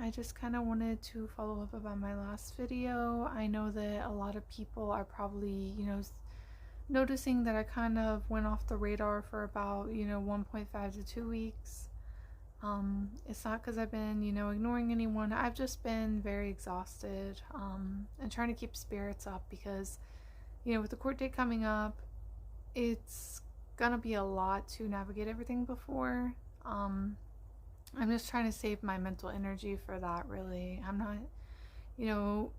I just kind of wanted to follow up about my last video. I know that a lot of people are probably, noticing that I kind of went off the radar for about, 1.5 to 2 weeks. It's not because I've been, ignoring anyone. I've just been very exhausted, and trying to keep spirits up because, with the court date coming up, it's gonna be a lot to navigate everything before. I'm just trying to save my mental energy for that, really. I'm not, you know,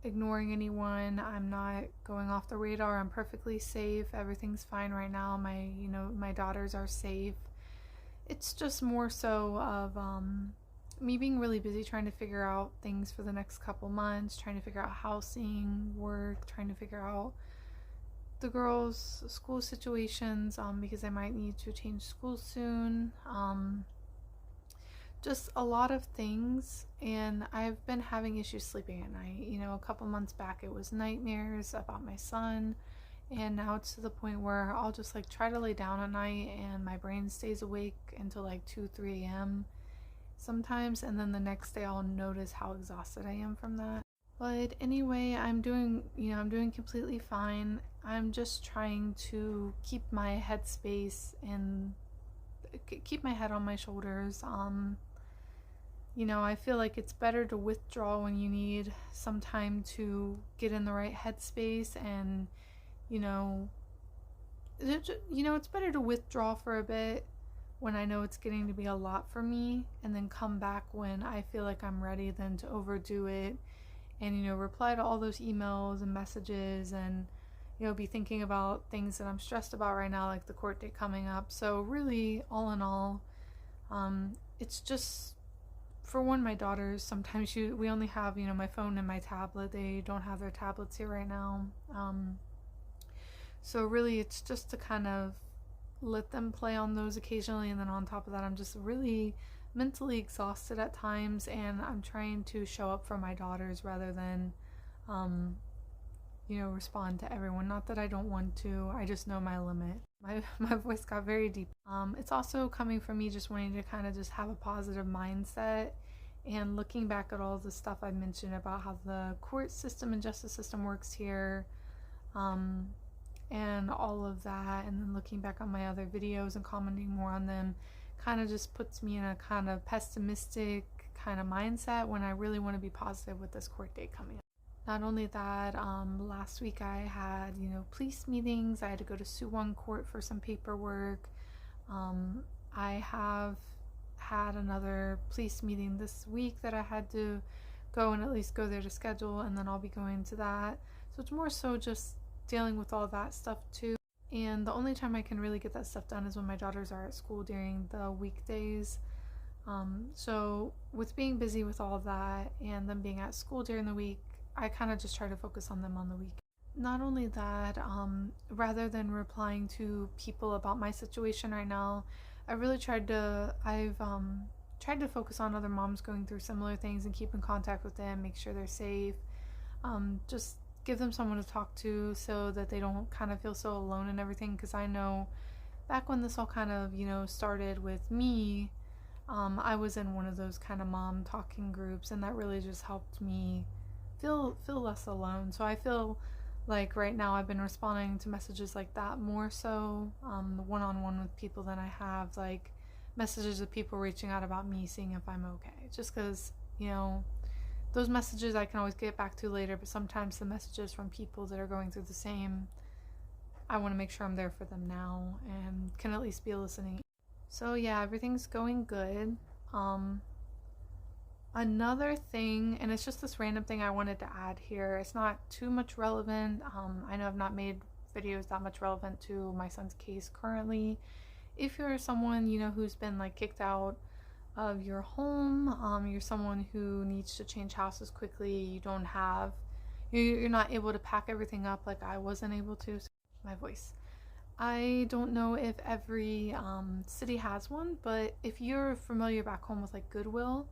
ignoring anyone. I'm not going off the radar. I'm perfectly safe. Everything's fine right now. My daughters are safe. It's just more so of me being really busy trying to figure out things for the next couple months, trying to figure out housing, work, trying to figure out the girls' school situations, because I might need to change school soon. Just a lot of things, and I've been having issues sleeping at night. A couple months back it was nightmares about my son, and now it's to the point where I'll just like try to lay down at night and my brain stays awake until like 2-3 a.m. sometimes, and then the next day I'll notice how exhausted I am from that. But anyway, I'm doing completely fine. I'm just trying to keep my headspace and keep my head on my shoulders. I feel like it's better to withdraw when you need some time to get in the right headspace, and it's better to withdraw for a bit when I know it's getting to be a lot for me, and then come back when I feel like I'm ready, than to overdo it and reply to all those emails and messages, and be thinking about things that I'm stressed about right now, like the court date coming up. So really, all in all, it's just, for one, my daughters, sometimes we only have my phone and my tablet. They don't have their tablets here right now. So really it's just to kind of let them play on those occasionally, and then on top of that, I'm just really mentally exhausted at times, and I'm trying to show up for my daughters rather than respond to everyone. Not that I don't want to, I just know my limit. My voice got very deep. It's also coming from me just wanting to kind of just have a positive mindset, and looking back at all the stuff I mentioned about how the court system and justice system works here, and all of that, and then looking back on my other videos and commenting more on them kind of just puts me in a kind of pessimistic kind of mindset when I really want to be positive with this court date coming up. Not only that, last week I had, police meetings. I had to go to Suwon court for some paperwork. I have had another police meeting this week that I had to go and at least go there to schedule, and then I'll be going to that. So it's more so just dealing with all that stuff too. And the only time I can really get that stuff done is when my daughters are at school during the weekdays. So with being busy with all of that and them being at school during the week, I kind of just try to focus on them on the week. Not only that, rather than replying to people about my situation right now, I've tried to focus on other moms going through similar things and keep in contact with them, make sure they're safe, just give them someone to talk to so that they don't kind of feel so alone and everything. Because I know back when this all kind of started with me, I was in one of those kind of mom talking groups, and that really just helped me feel less alone. So I feel like right now I've been responding to messages like that more so, one-on-one with people, than I have like messages of people reaching out about me, seeing if I'm okay. Just because those messages I can always get back to later, but sometimes the messages from people that are going through the same, I want to make sure I'm there for them now and can at least be listening. So yeah, everything's going good. Another thing, and it's just this random thing I wanted to add here, it's not too much relevant. I know I've not made videos that much relevant to my son's case currently. If you're someone who's been like kicked out of your home, you're someone who needs to change houses quickly, you're not able to pack everything up like I wasn't able to. My voice. I don't know if every city has one, but if you're familiar back home with like Goodwill,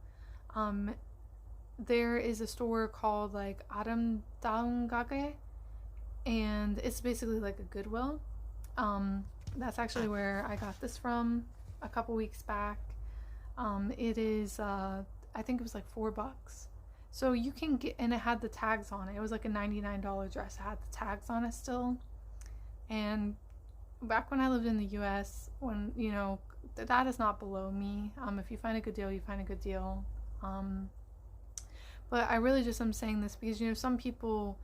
there is a store called like Aramdangage, and it's basically like a Goodwill. That's actually where I got this from a couple weeks back. It is I think it was like $4. So you can get, and it had the tags on it. It was like a $99 dress. It had the tags on it still. And back when I lived in the US, when, you know, that is not below me. If you find a good deal, you find a good deal. But I really just am saying this because, you know, some people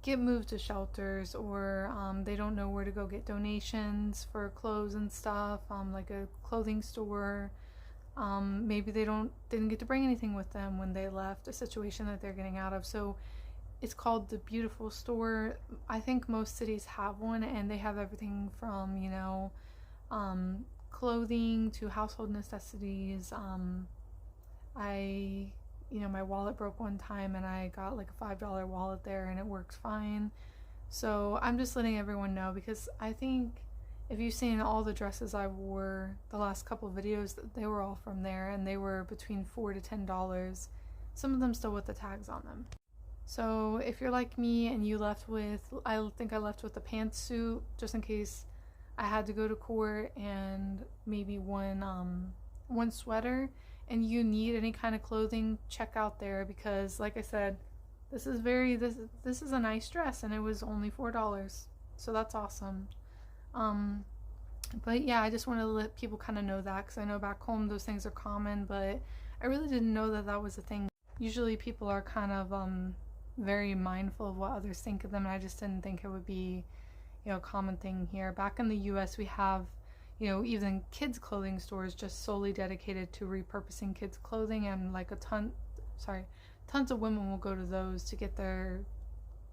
get moved to shelters, or they don't know where to go get donations for clothes and stuff, like a clothing store. Maybe they didn't get to bring anything with them when they left a situation that they're getting out of. So it's called the Beautiful Store. I think most cities have one, and they have everything from, you know, clothing to household necessities. You know, my wallet broke one time and I got like a $5 wallet there, and it works fine. So I'm just letting everyone know, because I think if you've seen all the dresses I wore the last couple of videos, they were all from there, and they were between $4 to $10. Some of them still with the tags on them. So if you're like me and you left with, I think I left with a pantsuit just in case I had to go to court, and maybe one sweater, and you need any kind of clothing, check out there, because like I said, this is a nice dress, and it was only $4. So that's awesome. But yeah, I just want to let people kind of know that, because I know back home those things are common, but I really didn't know that that was a thing. Usually people are kind of very mindful of what others think of them, and I just didn't think it would be, you know, a common thing here. Back in the US, we have, you know, even kids clothing stores just solely dedicated to repurposing kids clothing, and like tons of women will go to those to get their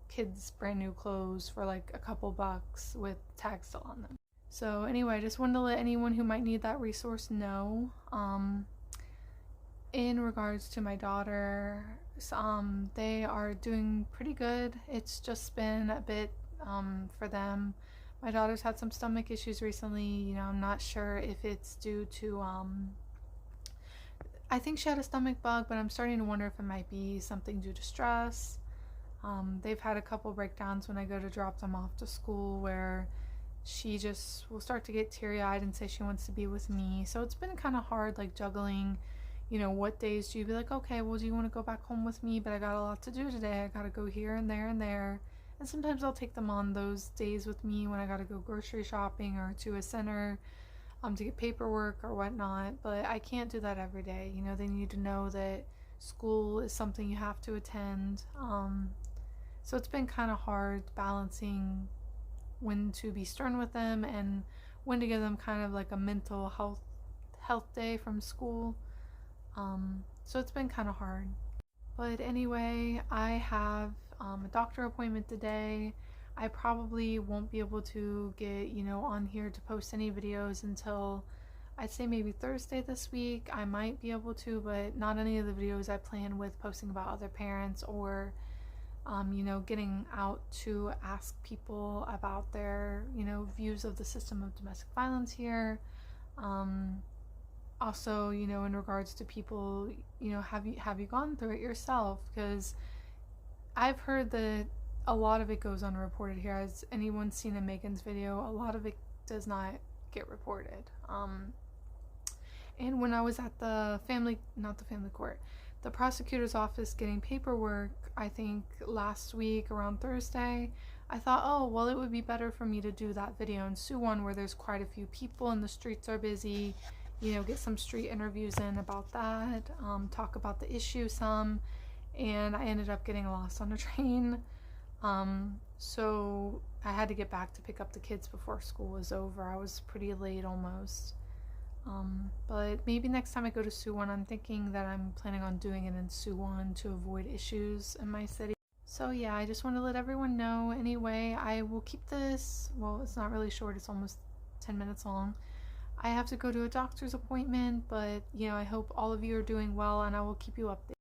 kids brand new clothes for like a couple bucks with tags still on them. So anyway, I just wanted to let anyone who might need that resource know. In regards to my daughter, they are doing pretty good. It's just been a bit for them. My daughter's had some stomach issues recently. You know, I'm not sure if it's due to I think she had a stomach bug, but I'm starting to wonder if it might be something due to stress. They've had a couple breakdowns when I go to drop them off to school, where she just will start to get teary-eyed and say she wants to be with me. So it's been kind of hard, like juggling, you know, what days do you be like, okay, well, do you want to go back home with me? But I got a lot to do today. I got to go here and there and there. And sometimes I'll take them on those days with me when I got to go grocery shopping or to a center to get paperwork or whatnot. But I can't do that every day. You know, they need to know that school is something you have to attend. So it's been kind of hard balancing when to be stern with them and when to give them kind of like a mental health day from school. So it's been kind of hard. But anyway, I have a doctor appointment today. I probably won't be able to get, you know, on here to post any videos until I'd say maybe Thursday this week. I might be able to, but not any of the videos I plan with posting about other parents or you know, getting out to ask people about their, you know, views of the system of domestic violence here. Also, you know, in regards to people, you know, have you gone through it yourself? Because I've heard that a lot of it goes unreported here. Has anyone seen a Megan's video? A lot of it does not get reported. And when I was at the the prosecutor's office getting paperwork, I think last week around Thursday, I thought, oh, well, it would be better for me to do that video in Suwon where there's quite a few people and the streets are busy, you know, get some street interviews in about that, talk about the issue some, and I ended up getting lost on a train. So I had to get back to pick up the kids before school was over. I was pretty late almost. But maybe next time I go to Suwon, I'm thinking that I'm planning on doing it in Suwon to avoid issues in my city. So yeah, I just want to let everyone know. Anyway, I will keep this, well, it's not really short, it's almost 10 minutes long. I have to go to a doctor's appointment, but you know, I hope all of you are doing well, and I will keep you updated.